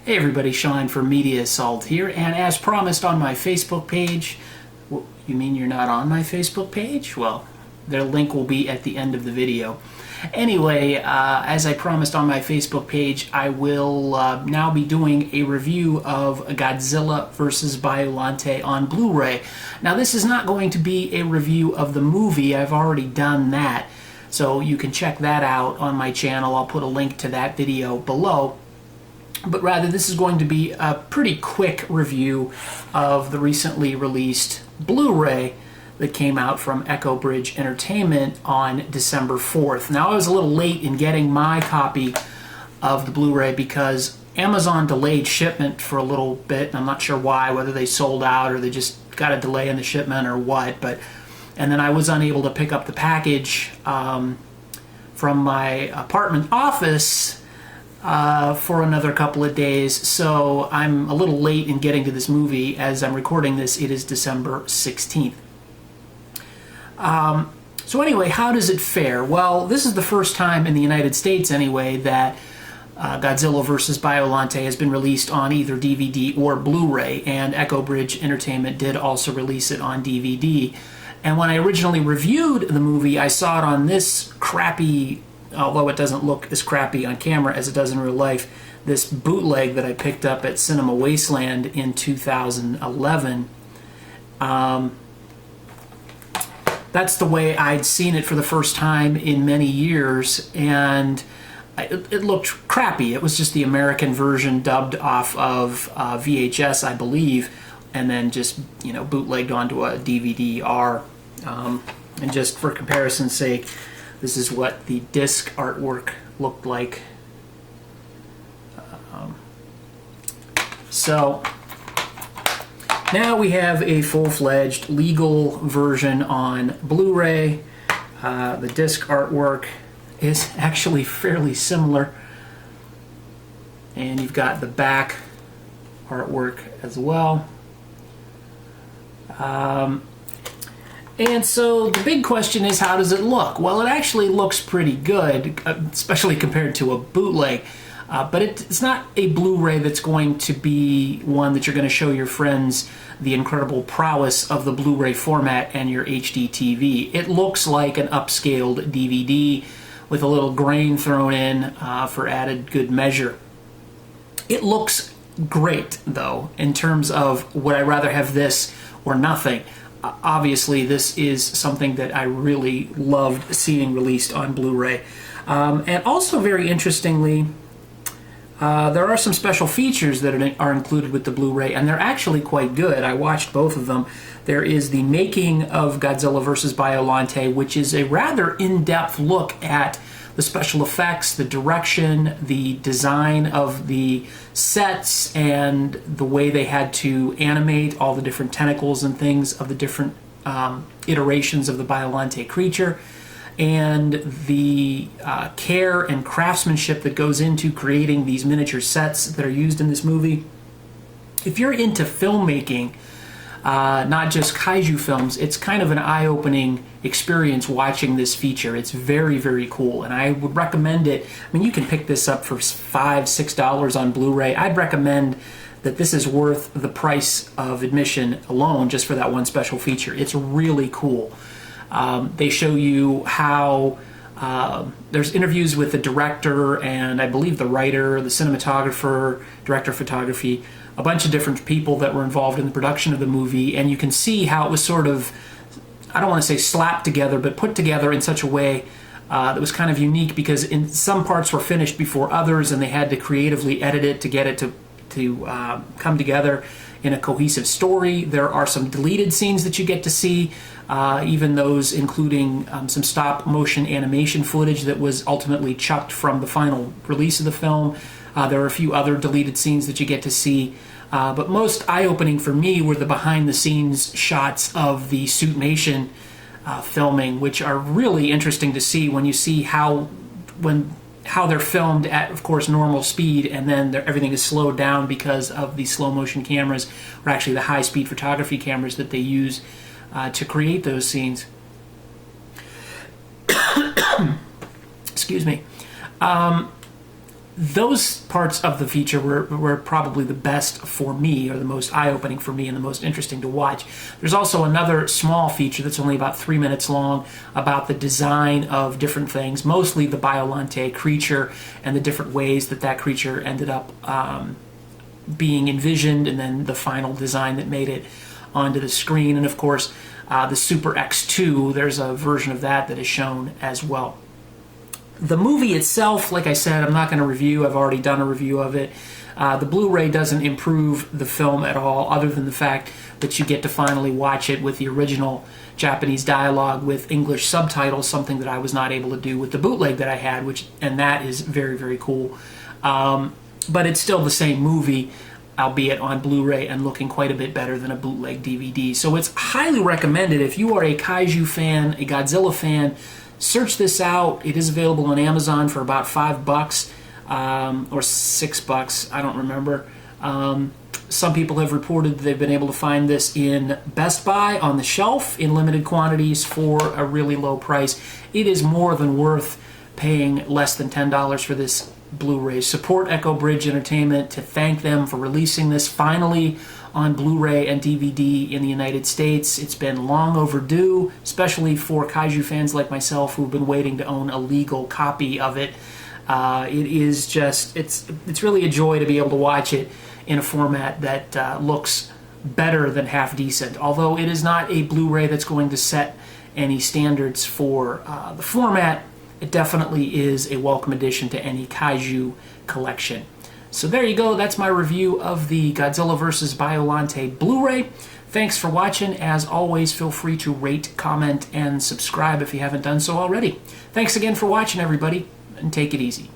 Hey everybody, Sean from Media Assault here, and as promised on my Facebook page, you mean you're not on my Facebook page? Well, their link will be at the end of the video. Anyway, as I promised on my Facebook page, I will now be doing a review of Godzilla vs. Biollante on Blu-ray. Now this is not going to be a review of the movie, I've already done that, so you can check that out on my channel. I'll put a link to that video below. But rather, this is going to be a pretty quick review of the recently released Blu-ray that came out from Echo Bridge Entertainment on December 4th. Now, I was a little late in getting my copy of the Blu-ray because Amazon delayed shipment for a little bit, and I'm not sure why, whether they sold out or they just got a delay in the shipment or what, and then I was unable to pick up the package from my apartment office for another couple of days, so I'm a little late in getting to this movie. As I'm recording this, it is December 16th. So anyway, how does it fare? Well, this is the first time in the United States, anyway, that Godzilla vs. Biollante has been released on either DVD or Blu-ray, and Echo Bridge Entertainment did also release it on DVD. And when I originally reviewed the movie, I saw it on this crappy, although it doesn't look as crappy on camera as it does in real life, this bootleg that I picked up at Cinema Wasteland in 2011. That's the way I'd seen it for the first time in many years, and it looked crappy. It was just the American version dubbed off of VHS, I believe, and then just, bootlegged onto a DVD-R. And just for comparison's sake, this is what the disc artwork looked like. So now we have a full-fledged legal version on Blu-ray. The disc artwork is actually fairly similar. And you've got the back artwork as well. And so the big question is, how does it look? Well, it actually looks pretty good, especially compared to a bootleg. But it's not a Blu-ray that's going to be one that you're going to show your friends the incredible prowess of the Blu-ray format and your HD TV. It looks like an upscaled DVD with a little grain thrown in for added good measure. It looks great, though, in terms of would I rather have this or nothing. Obviously, this is something that I really loved seeing released on Blu-ray. And also, very interestingly, there are some special features that are included with the Blu-ray, and they're actually quite good. I watched both of them. There is the making of Godzilla vs. Biollante, which is a rather in-depth look at the special effects, the direction, the design of the sets, and the way they had to animate all the different tentacles and things of the different iterations of the Biollante creature, and the care and craftsmanship that goes into creating these miniature sets that are used in this movie. If you're into filmmaking, not just kaiju films, it's kind of an eye-opening experience watching this feature. It's very, very cool, and I would recommend it. I mean, you can pick this up for $5, $6 on Blu-ray. I'd recommend that this is worth the price of admission alone just for that one special feature. It's really cool. They show you how there's interviews with the director and I believe the writer, the cinematographer, director of photography, a bunch of different people that were involved in the production of the movie, and you can see how it was sort of, I don't want to say slapped together, but put together in such a way that was kind of unique, because in some parts were finished before others and they had to creatively edit it to get it to come together in a cohesive story. There are some deleted scenes that you get to see, even those including some stop motion animation footage that was ultimately chucked from the final release of the film. There are a few other deleted scenes that you get to see, but most eye-opening for me were the behind-the-scenes shots of the suitmation filming, which are really interesting to see when you see how they're filmed at, of course, normal speed, and then everything is slowed down because of the slow-motion cameras, or actually the high-speed photography cameras that they use to create those scenes. Excuse me. those parts of the feature were probably the best for me, or the most eye-opening for me and the most interesting to watch. There's also another small feature that's only about 3 minutes long about the design of different things, mostly the Biollante creature and the different ways that that creature ended up being envisioned, and then the final design that made it onto the screen. And of course, the Super X2, there's a version of that that is shown as well. The movie itself, like I said, I'm not going to review. I've already done a review of it. The Blu-ray doesn't improve the film at all, other than the fact that you get to finally watch it with the original Japanese dialogue with English subtitles, something that I was not able to do with the bootleg that I had, and that is very, very cool. But it's still the same movie, albeit on Blu-ray, and looking quite a bit better than a bootleg DVD. So it's highly recommended if you are a kaiju fan, a Godzilla fan. Search this out. It is available on Amazon for about $5 or $6. I don't remember. Some people have reported that they've been able to find this in Best Buy on the shelf in limited quantities for a really low price. It is more than worth paying less than $10 for this Blu-ray. Support Echo Bridge Entertainment to thank them for releasing this finally on Blu-ray and DVD in the United States. It's been long overdue, especially for kaiju fans like myself who've been waiting to own a legal copy of it. It is just, it's really a joy to be able to watch it in a format that looks better than half decent, although it is not a Blu-ray that's going to set any standards for the format. It definitely is a welcome addition to any kaiju collection. So there you go. That's my review of the Godzilla vs. Biollante Blu-ray. Thanks for watching. As always, feel free to rate, comment, and subscribe if you haven't done so already. Thanks again for watching, everybody, and take it easy.